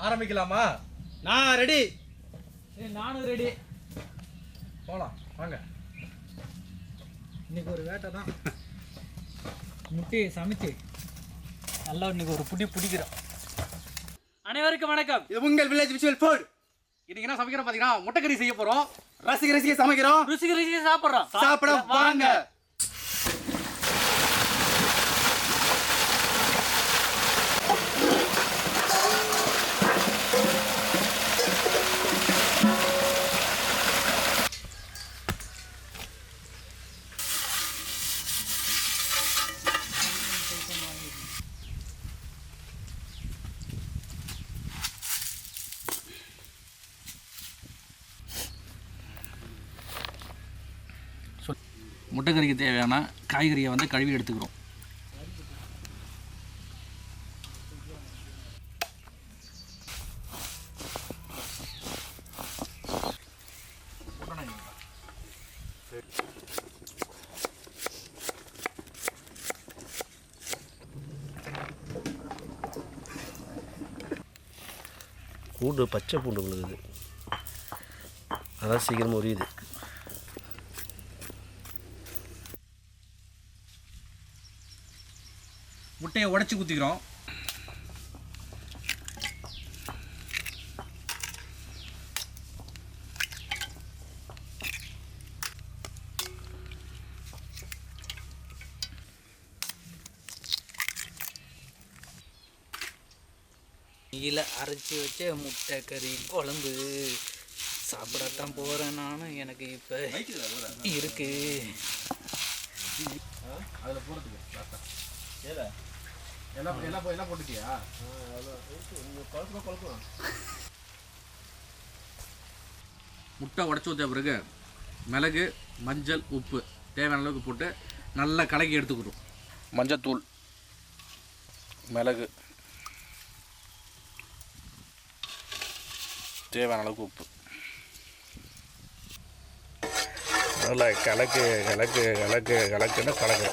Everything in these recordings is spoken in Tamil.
ஆரம்பிக்கலாமா? நான் ரெடி. நானும் ரெடி. போலாம் வாங்க. இன்னைக்கு ஒரு வேட்டை தான். முட்டையை சமைச்சு நல்லா இன்னைக்கு ஒரு பிடிக்கிறோம். அனைவருக்கும் வணக்கம். இது உங்கள் வில்லேஜ் விஷுவல் ஃபுட். இன்னைக்கு என்ன சமைக்கிறோம் பாத்தீங்கன்னா முட்டைக்கறி செய்ய போறோம். ரசிக சமைக்கிறோம். ருசிக சாப்பிட்றோம். சாப்பிட வாங்க. முட்டைக்கறிக்கு தேவையான காய்கறியை வந்து கழுவி எடுத்துக்கிறோம். பூண்டு பச்சை பூண்டு விழுகுது, அதான் சீக்கிரமாக உரியுது. முட்டையை உடைச்சி ஊற்றிக்கிறோம். கீழே அரைச்சி வச்ச முட்டை கறி குழம்பு சாப்பிடத்தான் போகிறேன் நானும். எனக்கு இப்போ இருக்கு. அதில் போகிறதுக்கு எல்லாம் போட்டுட்டியா? முட்டை உடச்சி ஊற்ற பிறகு மிளகு, மஞ்சள், உப்பு தேவையான அளவுக்கு போட்டு நல்லா கலக்கி எடுத்துக்கிறோம். மஞ்சத்தூள், மிளகு, தேவையான அளவுக்கு உப்பு நல்லா கலக்குன்னு கலக்கு.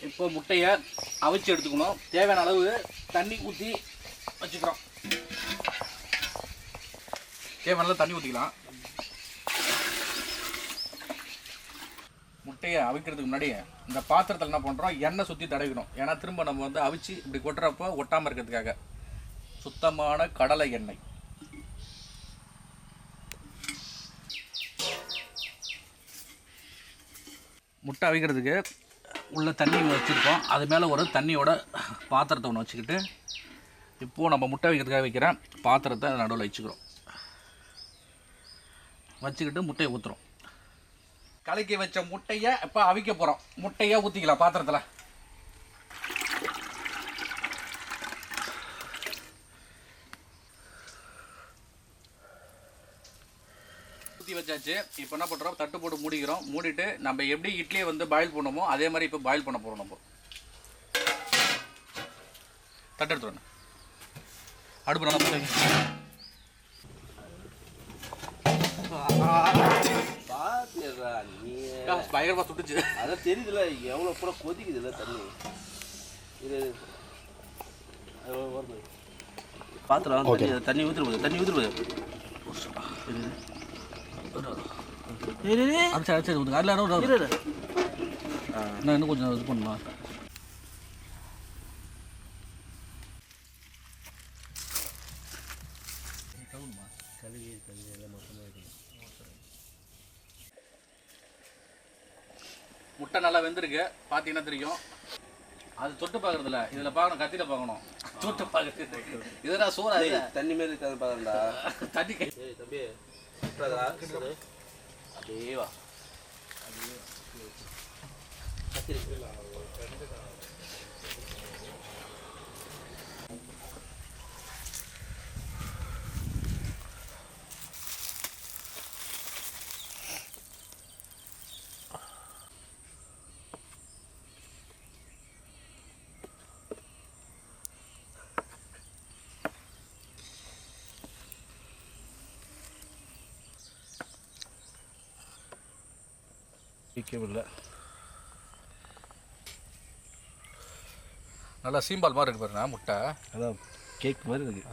இப்போ முட்டையை அவிச்சு எடுத்துக்கணும். தேவையான அளவு தண்ணி ஊற்றி வச்சுக்கிறோம். தேவையான அளவு தண்ணி ஊற்றிக்கலாம். முட்டையை அவிக்கிறதுக்கு முன்னாடி இந்த பாத்திரத்தில் என்ன பண்ணுறோம், எண்ணெய் சுற்றி தடவிக்கணும். ஏன்னா திரும்ப நம்ம வந்து அவிச்சு இப்படி கொட்டுறப்போ ஒட்டாமல் இருக்கிறதுக்காக சுத்தமான கடலை எண்ணெய். முட்டை அவிக்கிறதுக்கு உள்ள தண்ணி வச்சுருக்கோம். அது மேலே ஒரு தண்ணியோட பாத்திரத்தை ஒன்று வச்சுக்கிட்டு இப்போது நம்ம முட்டை வைக்கிறதுக்காக வைக்கிற பாத்திரத்தை நடுவில் வச்சுக்கிறோம். வச்சுக்கிட்டு முட்டையை ஊற்றுறோம். கலக்கி வச்ச முட்டையை இப்போ அவிக்க போகிறோம். முட்டையை ஊற்றிக்கலாம் பாத்திரத்தில். ஊற்றி வச்சாச்சு. இப்போ என்ன பண்ணுறோம், தட்டு போட்டு மூடிக்கிறோம். மூடிட்டு நம்ம எப்படி இட்லியை வந்து பாயில் பண்ணுமோ அதே மாதிரி இப்போ பாயில் பண்ண போகிறோம். நம்ம தட்டு எடுத்துருவோம். அடுப்பு நல்லா பயங்கரமாக சுட்டுச்சு. அதான் தெரியுதுல எவ்வளோ கூட கொதிக்குதுல்ல தண்ணி. இது பாத்திரம் தண்ணி ஊற்றுருவது. சரி ஊற்றுங்க. அதில் நான் இன்னும் கொஞ்சம் இது பண்ணுமா. முட்டை நல்லா வெந்திருக்கு, பார்த்தீங்கன்னா தெரியும். அது தொட்டு பார்க்கறதில்ல, இதில் பார்க்கணும், கத்தியில் பார்க்கணும். தொட்டு பார்க்கறது இதெல்லாம் சோறா இது? தண்ணி மாரி இருக்காது பாருடா. தண்ணி கை ஏய் தம்பி சூப்பரா இருக்குது. அப்படியே வா. இல்லை நல்லா சீம்பால் மாதிரி இருக்கு பாருண்ணா முட்டை. அதான் கேக் மாதிரி இருக்கு.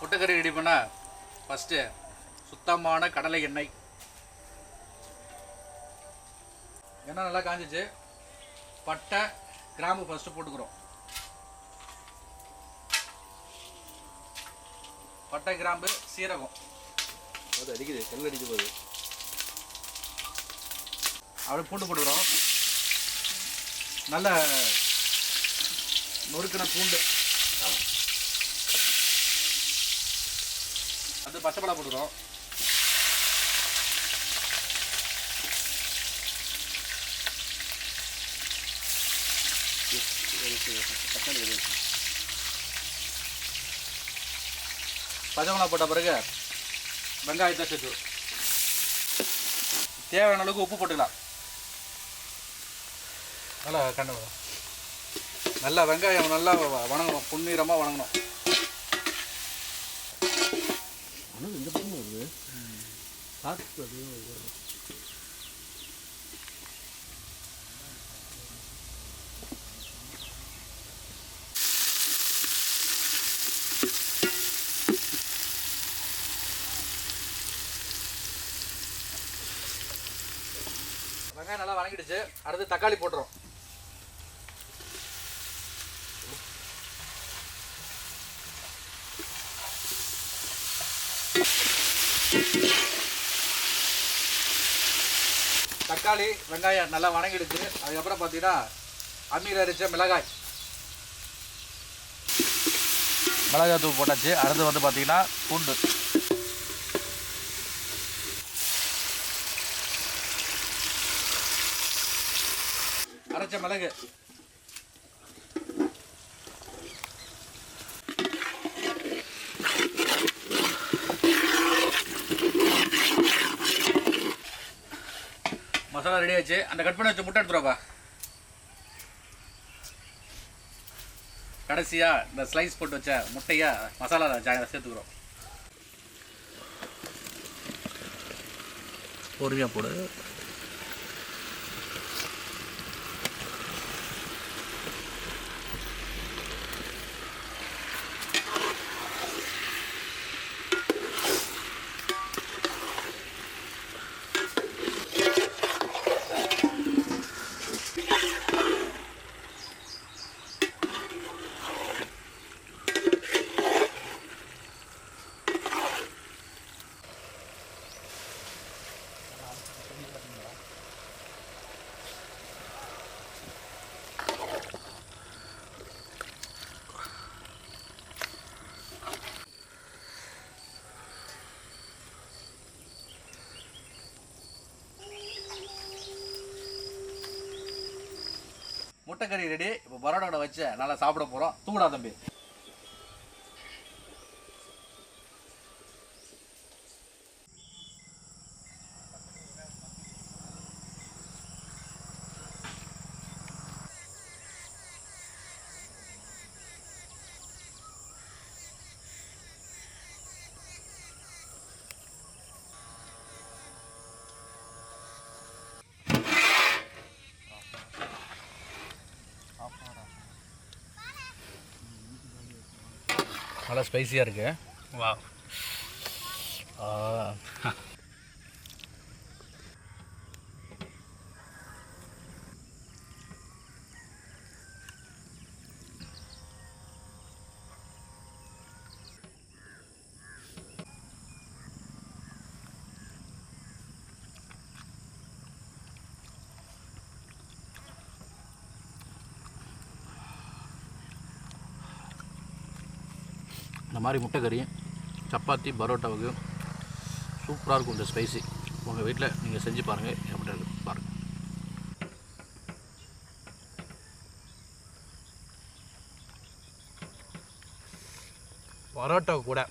முட்டைக்கறி ரெடி பண்ண ஃபஸ்ட்டு சுத்தமான கடலை எண்ணெய். எண்ணெய் நல்லா காஞ்சிச்சு. பட்டை கிராம்பு ஃபஸ்ட்டு போட்டுக்கிறோம். பட்டை கிராம்பு சீரகம் அது அடிக்குது, கல் அடிக்க போகுது. அப்படியே பூண்டு போட்டுக்கிறோம். நல்ல நொறுக்கின பூண்டு. அது பச்சை மிளகா போட்டுக்கிறோம். பச்சை மிளகா போட்ட பிறகு வெங்காயத்தை சேர்த்து தேவையான அளவுக்கு உப்பு போட்டுக்கலாம். நல்லா வெங்காயம் நல்லா வணங்கணும், பொன்னிறமாக வணங்கணும். இந்த பக்கம் வருது பார்த்து வெங்காயம் நல்லா வணங்கிடுச்சு. அடுத்து தக்காளி போட்டுரும். தக்காளி வெங்காயம் நல்லா வணங்கிடுச்சு. அதுக்கப்புறம் பார்த்தீங்கன்னா அம்மியில் அரைச்ச மிளகாய் தூள் போட்டாச்சு. அடுத்து வந்து பார்த்தீங்கன்னா பூண்டு, அரைச்ச மிளகு, மசாலா ரெடி ஆச்சு. அந்த கட் பண்ணி வச்ச முட்டை எடுத்துருவாப்பா. கடைசியாக இந்த ஸ்லைஸ் போட்டு வச்ச முட்டையை மசாலா சேர்த்துக்கிறோம். பொறுமையாக போடு. முட்டைக்கறி ரெடி. இப்போ பரோடாவோட வச்சு நல்லா சாப்பிட போகிறோம். தூங்கடா தம்பி. நல்லா ஸ்பைசியாக இருக்கு. வா இந்த மாதிரி முட்டை கறி சப்பாத்தி பரோட்டாவுக்கு சூப்பராக இருக்கும். இந்த ஸ்பைசி உங்கள் வீட்டில் நீங்கள் செஞ்சு பாருங்கள், எப்படி இருக்கு பாருங்கள். பரோட்டா கூட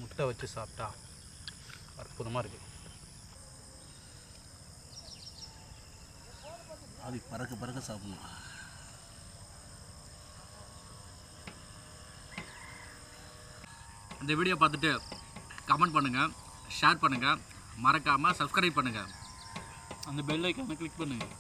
முட்டை வச்சு சாப்பிட்டா அற்புதமாக இருக்குது. அது பறக்க பறக்க சாப்பிடணும். இந்த வீடியோ பார்த்துட்டு கமெண்ட் பண்ணுங்கள், ஷேர் பண்ணுங்கள், மறக்காமல் சப்ஸ்கிரைப் பண்ணுங்கள், அந்த பெல் ஐக்கானை கிளிக் பண்ணுங்கள்.